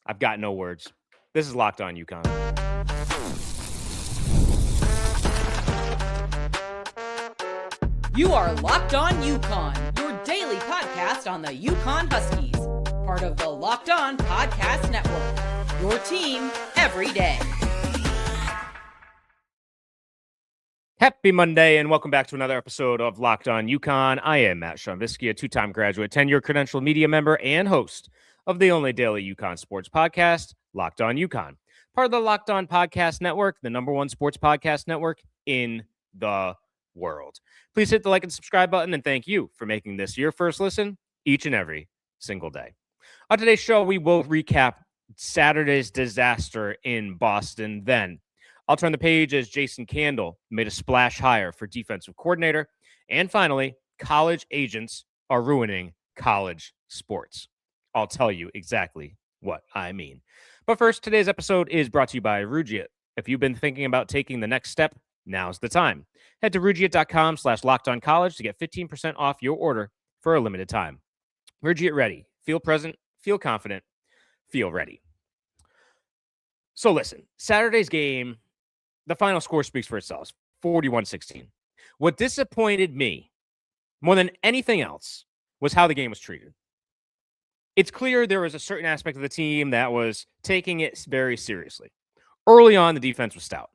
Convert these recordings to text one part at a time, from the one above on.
I've got no words. This is Locked On UConn. You are Locked On UConn, your daily podcast on the UConn Huskies. Part of the Locked On Podcast Network, your team every day. Happy Monday, and welcome back to another episode of Locked On UConn. I am Matt Shonvisky, a two-time graduate, 10-year credentialed media member, and host of the only daily UConn sports podcast, Locked On UConn. Part of the Locked On Podcast Network, the number one sports podcast network in the world. Please hit the like and subscribe button, and thank you for making this your first listen each and every single day. On today's show, we will recap Saturday's disaster in Boston. Then I'll turn the page as Jason Candle made a splash hire for defensive coordinator. And finally, college agents are ruining college sports. I'll tell you exactly what I mean. But first, today's episode is brought to you by Rugiet. If you've been thinking about taking the next step, now's the time. Head to Rugiet.com/LockedOnCollege to get 15% off your order for a limited time. Rugiet ready. Feel present, feel confident, feel ready. So listen, Saturday's game, the final score speaks for itself, 41-16. What disappointed me more than anything else was how the game was treated. It's clear there was a certain aspect of the team that was taking it very seriously. Early on, the defense was stout.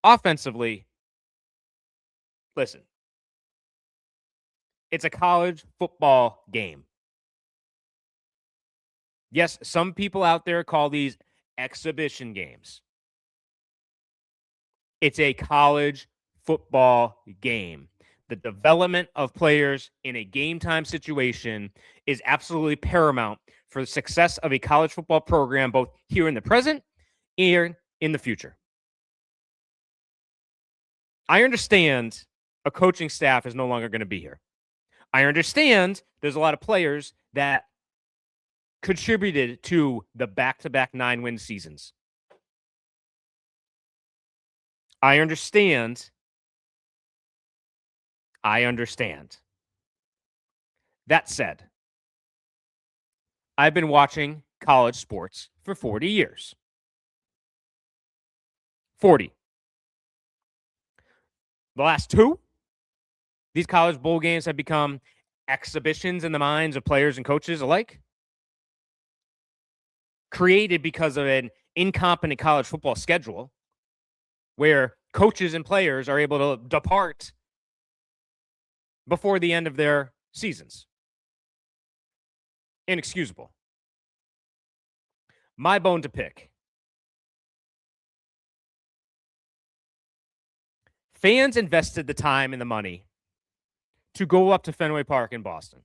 Offensively, listen, it's a college football game. Yes, some people out there call these exhibition games. It's a college football game. The development of players in a game time situation is absolutely paramount for the success of a college football program, both here in the present and in the future. I understand a coaching staff is no longer going to be here. I understand there's a lot of players that contributed to the back-to-back 9-win seasons. I understand. That said, I've been watching college sports for 40 years. 40. The last two, these college bowl games have become exhibitions in the minds of players and coaches alike, created because of an incompetent college football schedule where coaches and players are able to depart before the end of their seasons. Inexcusable. My bone to pick. Fans invested the time and the money to go up to Fenway Park in Boston.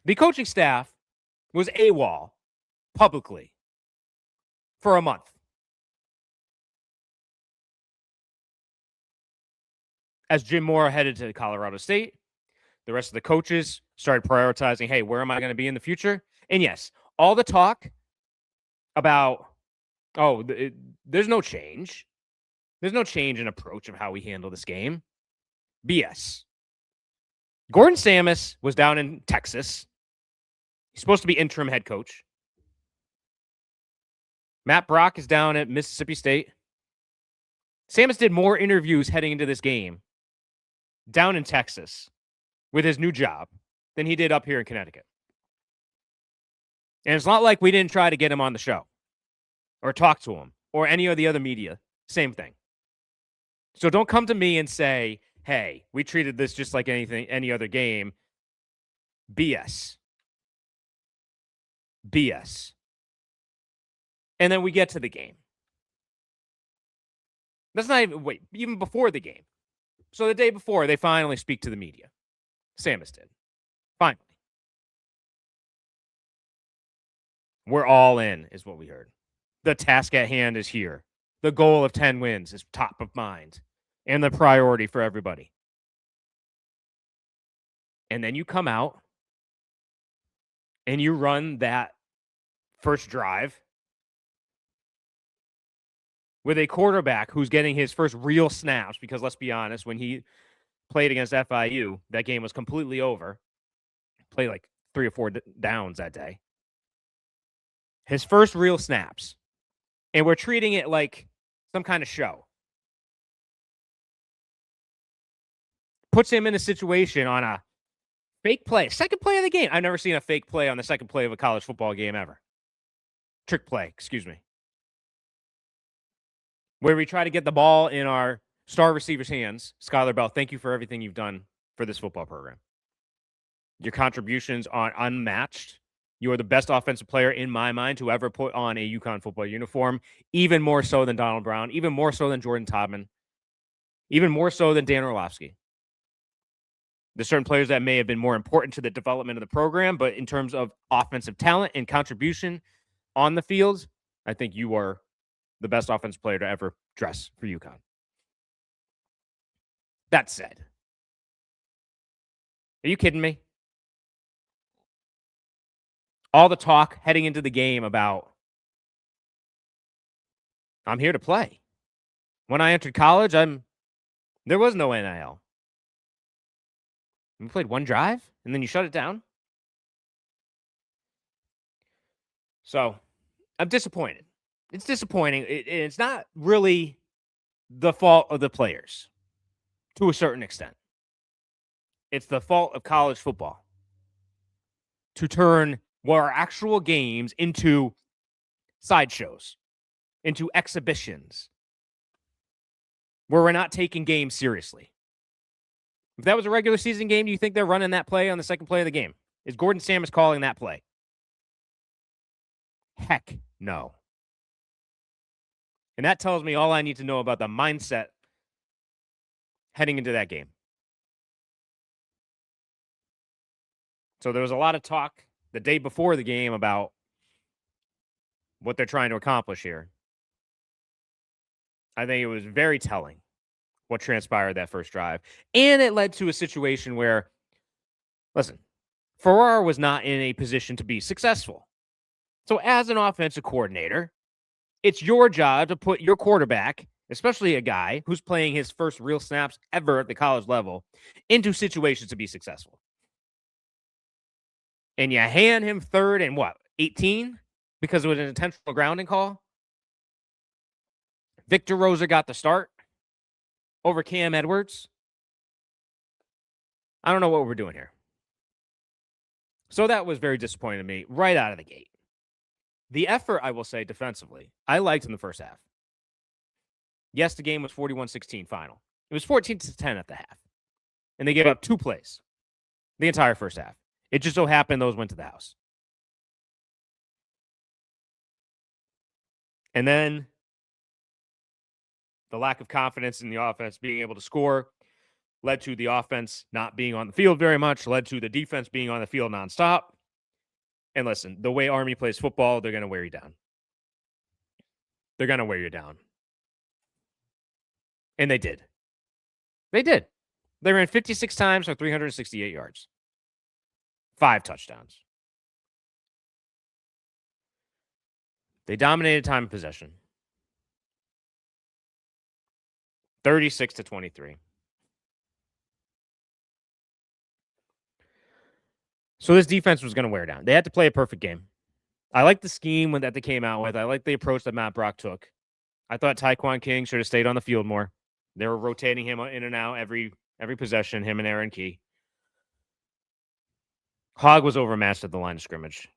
The coaching staff was AWOL publicly for a month. As Jim Mora headed to Colorado State, the rest of the coaches started prioritizing, hey, where am I going to be in the future? And yes, all the talk about, there's no change. There's no change in approach of how we handle this game. BS. Gordon Samus was down in Texas. He's supposed to be interim head coach. Matt Brock is down at Mississippi State. Samus did more interviews heading into this game down in Texas with his new job than he did up here in Connecticut. And it's not like we didn't try to get him on the show or talk to him or any of the other media. Same thing. So don't come to me and say, hey, we treated this just like any other game. BS. And then we get to the game. That's not even before the game. So the day before, they finally speak to the media. Samus did. Finally. We're all in, is what we heard. The task at hand is here. The goal of 10 wins is top of mind and the priority for everybody. And then you come out and you run that first drive with a quarterback who's getting his first real snaps, because let's be honest, when he played against FIU, that game was completely over. Played like 3 or 4 downs that day. His first real snaps. And we're treating it like some kind of show. Puts him in a situation on a fake play. Second play of the game. I've never seen a fake play on the second play of a college football game ever. Trick play, excuse me. Where we try to get the ball in our star receiver's hands. Skyler Bell, thank you for everything you've done for this football program. Your contributions are unmatched. You are the best offensive player in my mind to ever put on a UConn football uniform, even more so than Donald Brown, even more so than Jordan Todman, even more so than Dan Orlovsky. There's certain players that may have been more important to the development of the program, but in terms of offensive talent and contribution on the field, I think you are the best offensive player to ever dress for UConn. That said, are you kidding me? All the talk heading into the game about I'm here to play. When I entered college, there was no NIL. We played one drive and then you shut it down. So I'm disappointed. It's disappointing. It's not really the fault of the players to a certain extent. It's the fault of college football to turn what are actual games into sideshows, into exhibitions, where we're not taking games seriously. If that was a regular season game, do you think they're running that play on the second play of the game? Is Gordon Samus calling that play? Heck no. And that tells me all I need to know about the mindset heading into that game. So there was a lot of talk the day before the game about what they're trying to accomplish here. I think it was very telling what transpired that first drive. And it led to a situation where, listen, Farrar was not in a position to be successful. So as an offensive coordinator, it's your job to put your quarterback, especially a guy who's playing his first real snaps ever at the college level, into situations to be successful. And you hand him third and 18? Because it was an intentional grounding call? Victor Rosa got the start over Cam Edwards. I don't know what we're doing here. So that was very disappointing to me right out of the gate. The effort, I will say, defensively, I liked in the first half. Yes, the game was 41-16 final. It was 14-10 at the half. And they gave up 2 plays the entire first half. It just so happened those went to the house. And then the lack of confidence in the offense being able to score led to the offense not being on the field very much, led to the defense being on the field nonstop. And listen, the way Army plays football, they're going to wear you down. They're going to wear you down. And they did. They did. They ran 56 times for 368 yards. 5 touchdowns. They dominated time of possession. 36-23. So this defense was going to wear down. They had to play a perfect game. I like the scheme that they came out with. I like the approach that Matt Brock took. I thought Tyquan King should have stayed on the field more. They were rotating him in and out every possession, him and Aaron Key. Hogg was overmatched at the line of scrimmage.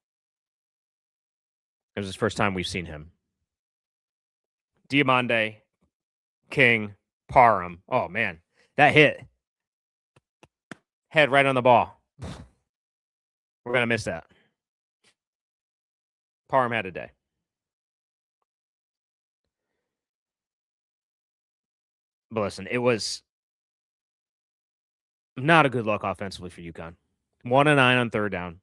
It was his first time we've seen him. Diamande, King, Parham. Oh, man. That hit. Head right on the ball. We're going to miss that. Parham had a day. But listen, it was not a good look offensively for UConn. 1-9 on third down.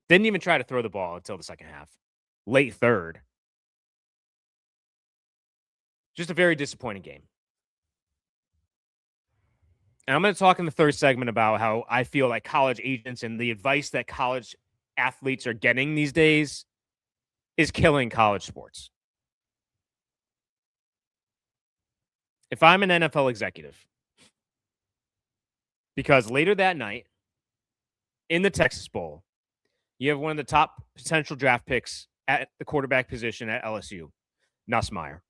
Didn't even try to throw the ball until the second half. Late third. Just a very disappointing game. And I'm going to talk in the third segment about how I feel like college agents and the advice that college athletes are getting these days is killing college sports. If I'm an NFL executive, because later that night in the Texas Bowl, You have one of the top potential draft picks at the quarterback position at LSU, Nussmeier,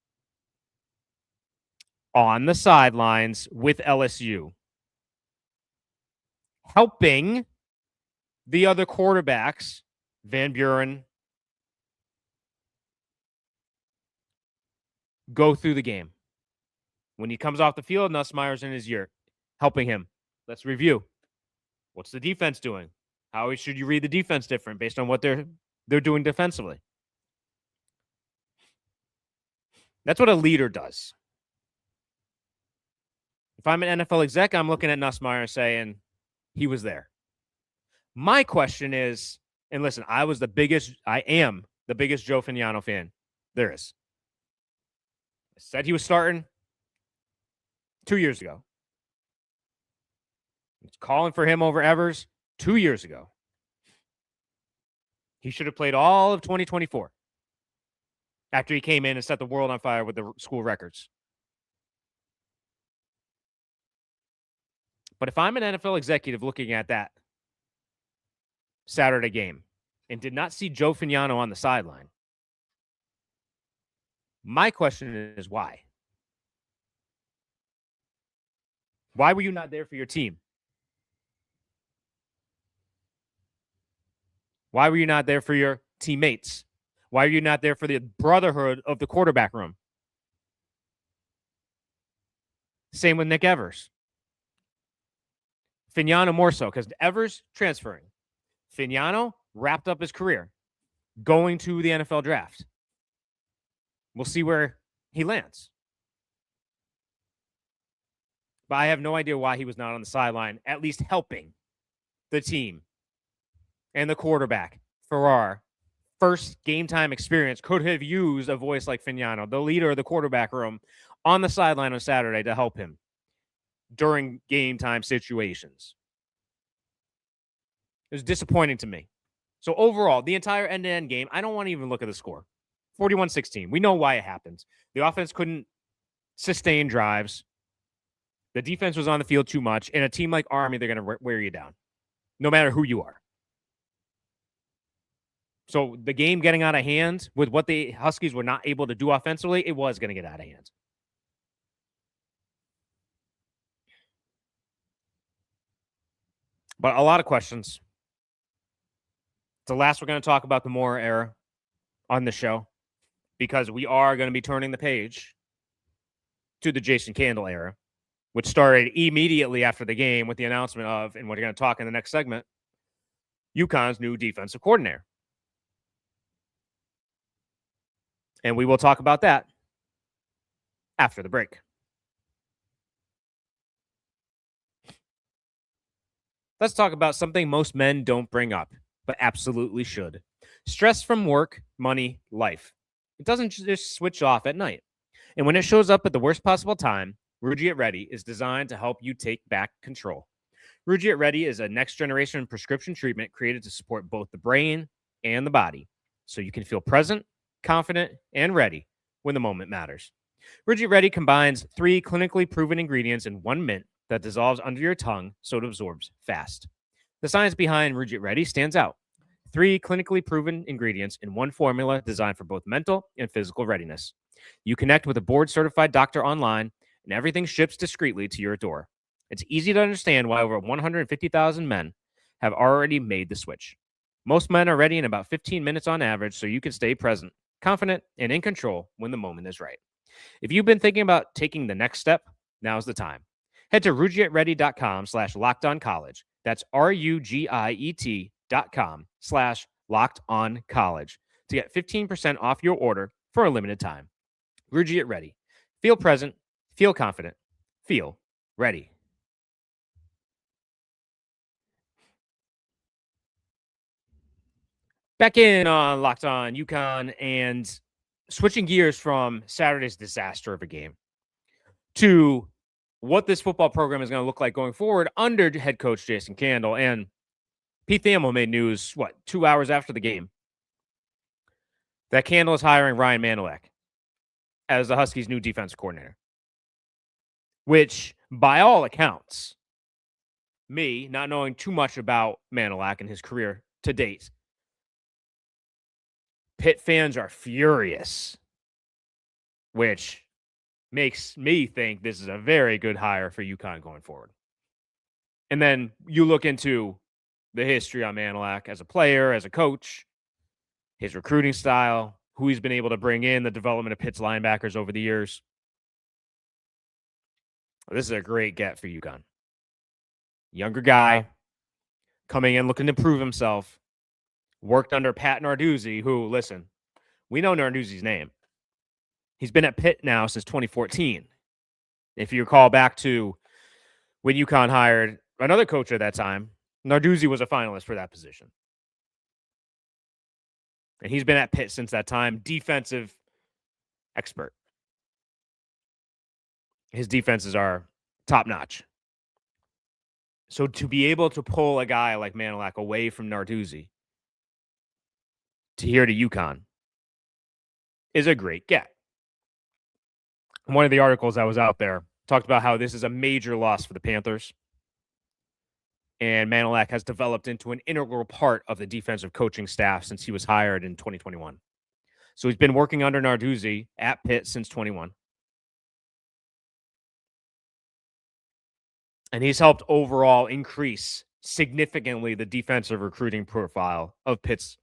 on the sidelines with LSU, helping the other quarterbacks, Van Buren, go through the game. When he comes off the field, Nussmeier's in his ear, helping him. Let's review. What's the defense doing? How should you read the defense different based on what they're doing defensively? That's what a leader does. If I'm an NFL exec, I'm looking at Nussmeier saying he was there. My question is, and listen, I am the biggest Joe Fagnano fan there is. I said he was starting 2 years ago. I was calling for him over Evers 2 years ago. He should have played all of 2024 after he came in and set the world on fire with the school records. But if I'm an NFL executive looking at that Saturday game and did not see Joe Fagnano on the sideline, my question is why? Why were you not there for your team? Why were you not there for your teammates? Why are you not there for the brotherhood of the quarterback room? Same with Nick Evers. Fagnano more so, because Evers transferring. Fagnano wrapped up his career going to the NFL draft. We'll see where he lands. But I have no idea why he was not on the sideline, at least helping the team and the quarterback for our first game time experience. Could have used a voice like Fagnano, the leader of the quarterback room, on the sideline on Saturday to help him during game time situations. It was disappointing to me. So overall, the entire end-to-end game, I don't want to even look at the score. 41-16. We know why it happens. The offense couldn't sustain drives. The defense was on the field too much. And a team like Army, they're going to wear you down, no matter who you are. So the game getting out of hand with what the Huskies were not able to do offensively, it was going to get out of hand. But a lot of questions. It's the last we're going to talk about the Moore era on the show, because we are going to be turning the page to the Jason Candle era, which started immediately after the game with the announcement of, and we're going to talk in the next segment, UConn's new defensive coordinator. And we will talk about that after the break. Let's talk about something most men don't bring up, but absolutely should. Stress from work, money, life. It doesn't just switch off at night. And when it shows up at the worst possible time, Rugi Get Ready is designed to help you take back control. Rugi Get Ready is a next-generation prescription treatment created to support both the brain and the body, so you can feel present, confident, and ready when the moment matters. Rugi Get Ready combines 3 clinically proven ingredients in 1 mint that dissolves under your tongue so it absorbs fast. The science behind Rugi Get Ready stands out. 3 clinically proven ingredients in 1 formula designed for both mental and physical readiness. You connect with a board-certified doctor online, and everything ships discreetly to your door. It's easy to understand why over 150,000 men have already made the switch. Most men are ready in about 15 minutes on average, so you can stay present, confident, and in control when the moment is right. If you've been thinking about taking the next step, now's the time. Head to rugietready.com/lockedoncollege. That's RUGIET.com/lockedoncollege to get 15% off your order for a limited time. Rugi Get Ready. Feel present, feel confident, feel ready. Back in on Locked On UConn, and switching gears from Saturday's disaster of a game to what this football program is going to look like going forward under head coach Jason Candle. And Pete Thamel made news, 2 hours after the game, that Candle is hiring Ryan Manalac as the Huskies' new defensive coordinator, which, by all accounts, me not knowing too much about Manalac and his career to date, Pitt fans are furious, which makes me think this is a very good hire for UConn going forward. And then you look into the history on Manalac as a player, as a coach, his recruiting style, who he's been able to bring in, the development of Pitt's linebackers over the years. This is a great get for UConn. Younger guy, coming in looking to prove himself, worked under Pat Narduzzi, who, listen, we know Narduzzi's name. He's been at Pitt now since 2014. If you recall back to when UConn hired another coach at that time, Narduzzi was a finalist for that position. And he's been at Pitt since that time, defensive expert. His defenses are top-notch. So to be able to pull a guy like Manalac away from Narduzzi to here to UConn is a great get. One of the articles that was out there talked about how this is a major loss for the Panthers. And Manalac has developed into an integral part of the defensive coaching staff since he was hired in 2021. So he's been working under Narduzzi at Pitt since 21. And he's helped overall increase significantly the defensive recruiting profile of Pitt's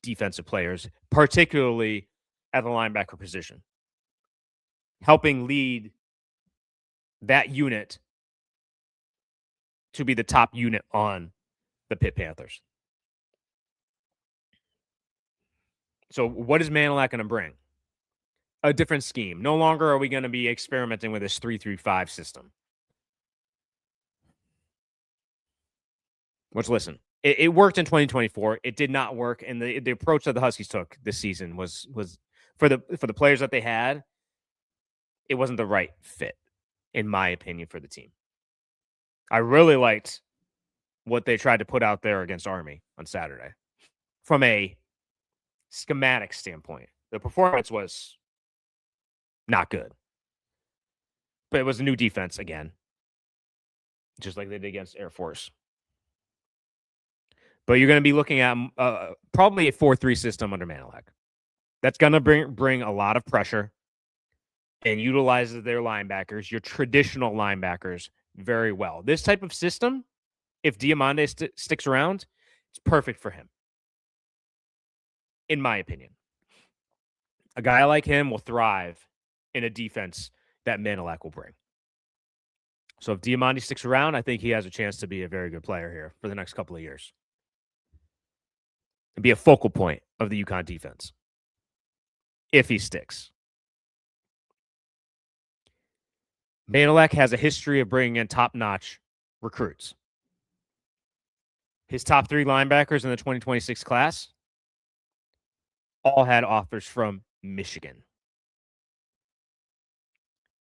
defensive players, particularly at the linebacker position, helping lead that unit to be the top unit on the Pitt Panthers. So what is Manalac going to bring? A different scheme. No longer are we going to be experimenting with this 3-3-5 system. Which, listen, it worked in 2024. It did not work, and the approach that the Huskies took this season was for the players that they had, it wasn't the right fit, in my opinion, for the team. I really liked what they tried to put out there against Army on Saturday. From a schematic standpoint, the performance was not good. But it was a new defense again, just like they did against Air Force. But you're going to be looking at probably a 4-3 system under Manalac. That's going to bring a lot of pressure and utilizes their linebackers, your traditional linebackers, very well. This type of system, if Diamande sticks around, it's perfect for him, in my opinion. A guy like him will thrive in a defense that Manalac will bring. So if Diamande sticks around, I think he has a chance to be a very good player here for the next couple of years and be a focal point of the UConn defense if he sticks. Manalac has a history of bringing in top-notch recruits. His top 3 linebackers in the 2026 class all had offers from Michigan.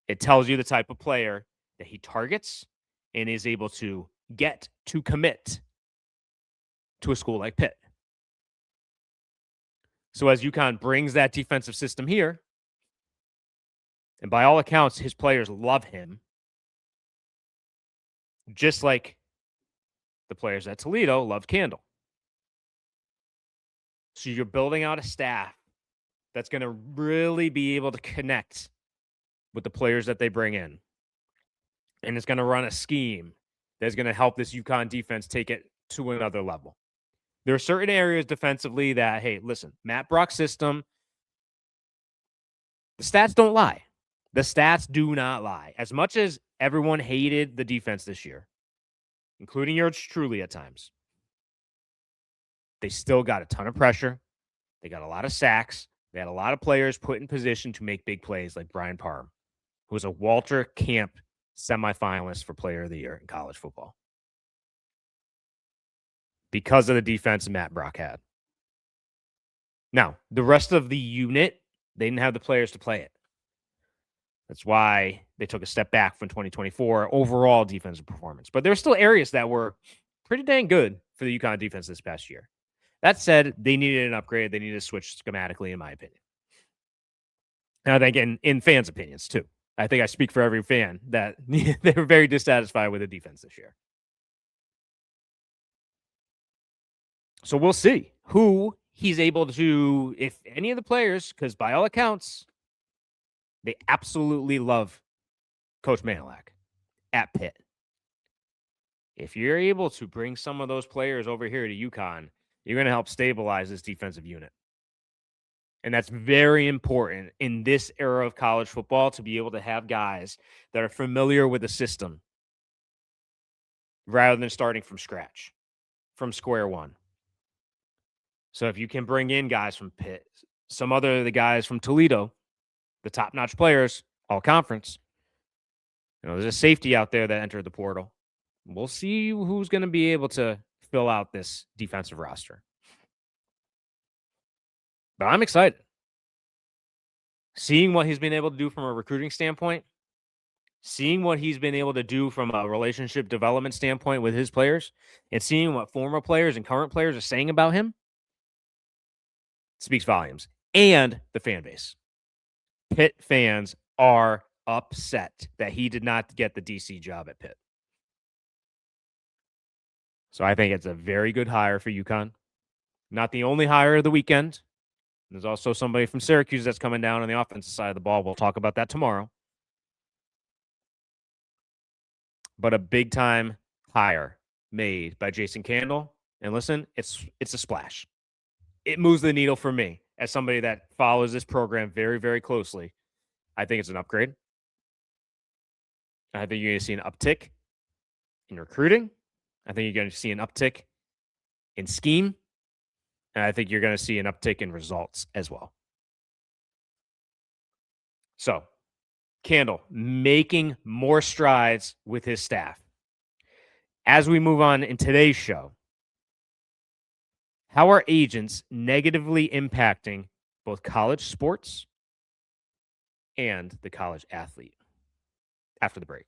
It tells you the type of player that he targets and is able to get to commit to a school like Pitt. So as UConn brings that defensive system here, and by all accounts, his players love him, just like the players at Toledo love Candle. So you're building out a staff that's going to really be able to connect with the players that they bring in. And it's going to run a scheme that's going to help this UConn defense take it to another level. There are certain areas defensively that, hey, listen, Matt Brock's system, the stats don't lie. The stats do not lie. As much as everyone hated the defense this year, including yours truly at times, they still got a ton of pressure. They got a lot of sacks. They had a lot of players put in position to make big plays like Brian Parham, who was a Walter Camp semifinalist for Player of the Year in college football because of the defense Matt Brock had. Now, the rest of the unit, they didn't have the players to play it. That's why they took a step back from 2024 overall defensive performance. But there are still areas that were pretty dang good for the UConn defense this past year. That said, they needed an upgrade. They needed to switch schematically, in my opinion. And I think in fans' opinions, too. I think I speak for every fan that they were very dissatisfied with the defense this year. So we'll see who he's able to, if any of the players, because by all accounts, they absolutely love Coach Manalac at Pitt. If you're able to bring some of those players over here to UConn, you're going to help stabilize this defensive unit. And that's very important in this era of college football, to be able to have guys that are familiar with the system rather than starting from scratch, from square one. So if you can bring in guys from Pitt, some other of the guys from Toledo, the top-notch players, all conference, there's a safety out there that entered the portal. We'll see who's going to be able to fill out this defensive roster. But I'm excited. Seeing what he's been able to do from a recruiting standpoint, seeing what he's been able to do from a relationship development standpoint with his players, and seeing what former players and current players are saying about him, speaks volumes. And the fan base. Pitt fans are upset that he did not get the DC job at Pitt. So I think it's a very good hire for UConn. Not the only hire of the weekend. There's also somebody from Syracuse that's coming down on the offensive side of the ball. We'll talk about that tomorrow. But a big-time hire made by Jason Candle. And listen, it's a splash. It moves the needle for me as somebody that follows this program very, very closely. I think it's an upgrade. I think you're going to see an uptick in recruiting. I think you're going to see an uptick in scheme. And I think you're going to see an uptick in results as well. So, Candle making more strides with his staff. As we move on in today's show, how are agents negatively impacting both college sports and the college athlete? After the break.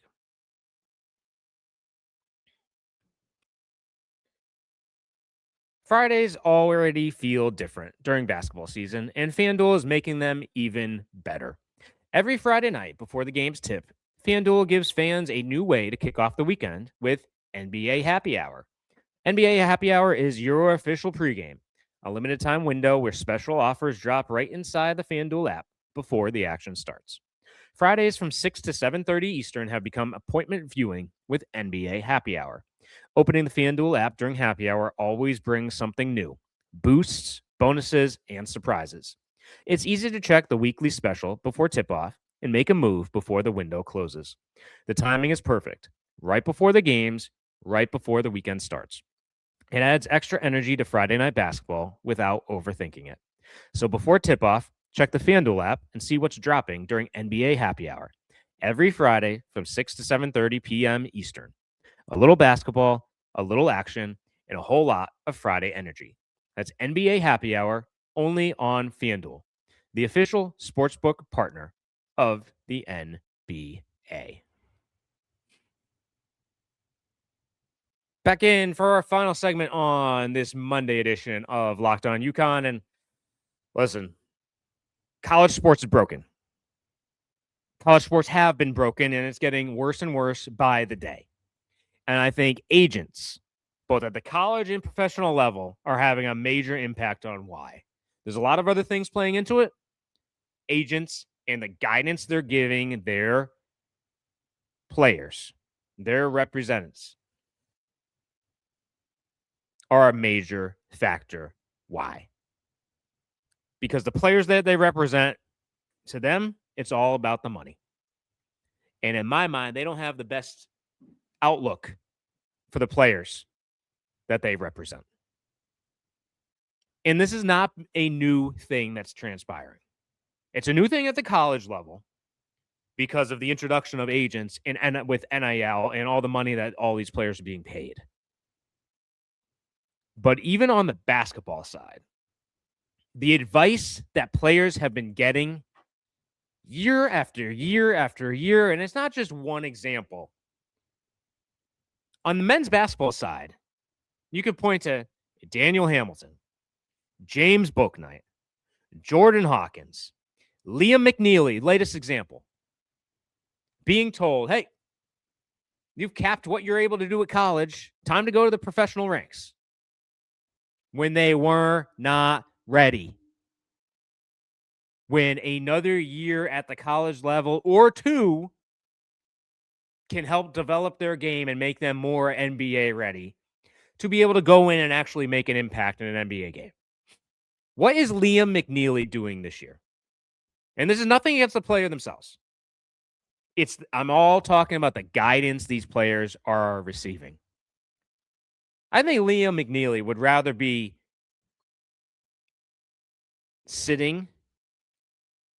Fridays already feel different during basketball season, and FanDuel is making them even better. Every Friday night before the games tip, FanDuel gives fans a new way to kick off the weekend with NBA Happy Hour. NBA Happy Hour is your official pregame, a limited time window where special offers drop right inside the FanDuel app before the action starts. Fridays from 6 to 7:30 Eastern have become appointment viewing with NBA Happy Hour. Opening the FanDuel app during Happy Hour always brings something new: boosts, bonuses, and surprises. It's easy to check the weekly special before tip-off and make a move before the window closes. The timing is perfect. Right before the games, right before the weekend starts. It adds extra energy to Friday night basketball without overthinking it. So before tip-off, check the FanDuel app and see what's dropping during NBA Happy Hour. Every Friday from 6 to 7:30 p.m. Eastern. A little basketball, a little action, and a whole lot of Friday energy. That's NBA Happy Hour only on FanDuel, the official sportsbook partner of the NBA. Back in for our final segment on this Monday edition of Locked On UConn. And listen, college sports is broken. College sports have been broken, and it's getting worse and worse by the day. And I think agents, both at the college and professional level, are having a major impact on why. There's a lot of other things playing into it. Agents and the guidance they're giving their players, their representatives, are a major factor. Why? Because the players that they represent, to them, it's all about the money. And in my mind, they don't have the best outlook for the players that they represent. And this is not a new thing that's transpiring. It's a new thing at the college level because of the introduction of agents and with NIL and all the money that all these players are being paid. But even on the basketball side, the advice that players have been getting year after year after year, and it's not just one example. On the men's basketball side, you could point to Daniel Hamilton, James Bouknight, Jordan Hawkins, Liam McNeely, latest example, being told, hey, you've capped what you're able to do at college. Time to go to the professional ranks. When they were not ready when another year at the college level or two can help develop their game and make them more NBA ready to be able to go in and actually make an impact in an NBA game. What is Liam McNeely doing this year? And this is nothing against the player themselves. I'm all talking about the guidance these players are receiving. I think Liam McNeely would rather be sitting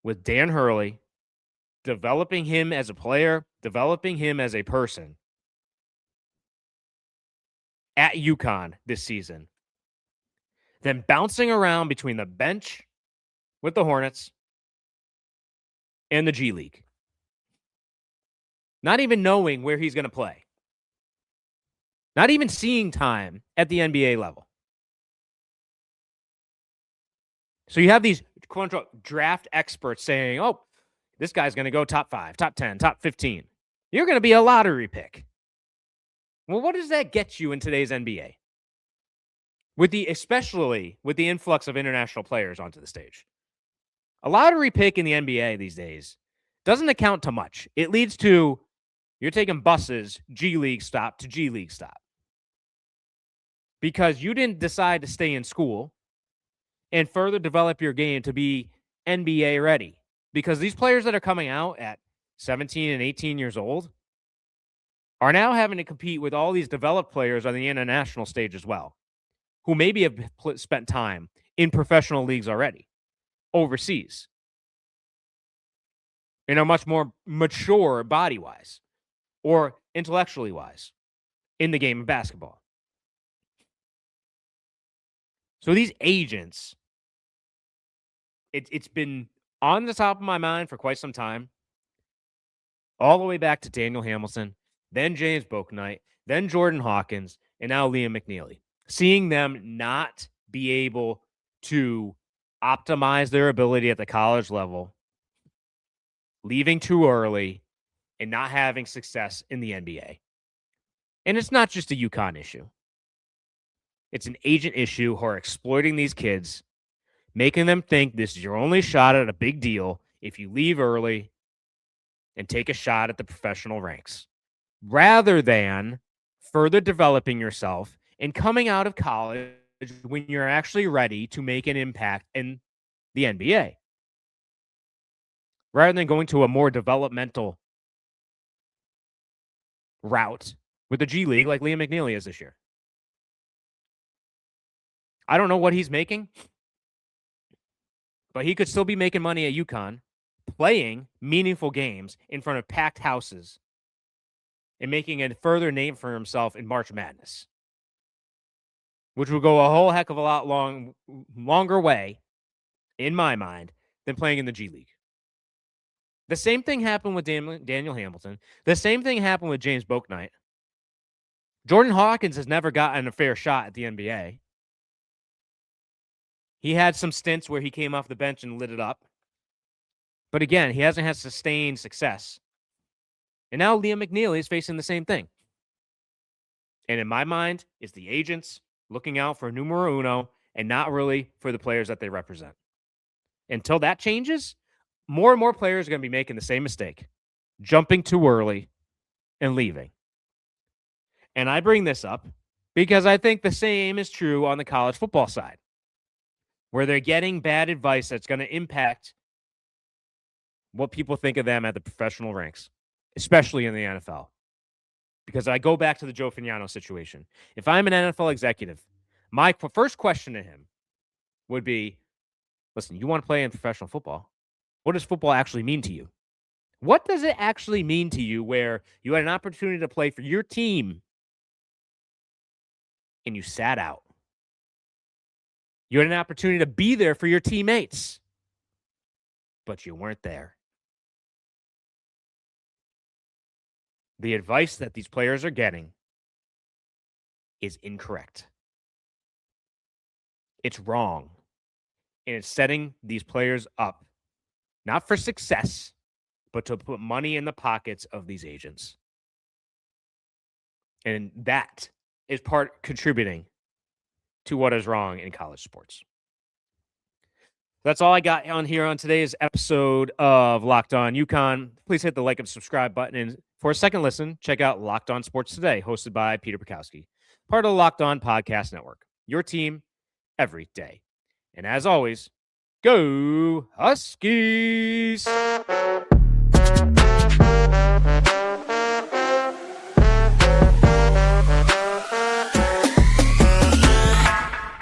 with Dan Hurley, developing him as a player, developing him as a person at UConn this season, than bouncing around between the bench with the Hornets and the G League. Not even knowing where he's going to play. Not even seeing time at the NBA level. So you have these quote-unquote draft experts saying, oh, this guy's going to go top 5, top 10, top 15. You're going to be a lottery pick. Well, what does that get you in today's NBA? Especially with the influx of international players onto the stage. A lottery pick in the NBA these days doesn't account to much. It leads to you're taking buses, G League stop to G League stop. Because you didn't decide to stay in school and further develop your game to be NBA ready. Because these players that are coming out at 17 and 18 years old are now having to compete with all these developed players on the international stage as well, who maybe have spent time in professional leagues already, overseas, and are much more mature body-wise or intellectually-wise in the game of basketball. So these agents, it's been on the top of my mind for quite some time, all the way back to Daniel Hamilton, then James Bouknight, then Jordan Hawkins, and now Liam McNeely. Seeing them not be able to optimize their ability at the college level, leaving too early, and not having success in the NBA. And it's not just a UConn issue. It's an agent issue who are exploiting these kids, making them think this is your only shot at a big deal if you leave early and take a shot at the professional ranks, rather than further developing yourself and coming out of college when you're actually ready to make an impact in the NBA, rather than going to a more developmental route with the G League like Liam McNeely is this year. I don't know what he's making, but he could still be making money at UConn, playing meaningful games in front of packed houses and making a further name for himself in March Madness, which would go a whole heck of a lot longer way, in my mind, than playing in the G League. The same thing happened with Daniel Hamilton. The same thing happened with James Bouknight. Jordan Hawkins has never gotten a fair shot at the NBA. He had some stints where he came off the bench and lit it up. But again, he hasn't had sustained success. And now Liam McNeely is facing the same thing. And in my mind, it's the agents looking out for numero uno and not really for the players that they represent. Until that changes, more and more players are going to be making the same mistake, jumping too early and leaving. And I bring this up because I think the same is true on the college football side, where they're getting bad advice that's going to impact what people think of them at the professional ranks, especially in the NFL. Because I go back to the Joe Fagnano situation. If I'm an NFL executive, my first question to him would be, listen, you want to play in professional football? What does football actually mean to you? What does it actually mean to you where you had an opportunity to play for your team and you sat out? You had an opportunity to be there for your teammates, but you weren't there. The advice that these players are getting is incorrect. It's wrong. And it's setting these players up, not for success, but to put money in the pockets of these agents. And that is part contributing to what is wrong in college sports. That's all I got on here on today's episode of Locked On UConn. Please hit the like and subscribe button. And for a second listen, check out Locked On Sports Today, hosted by Peter Bukowski, part of the Locked On Podcast Network. Your team every day. And as always, go Huskies!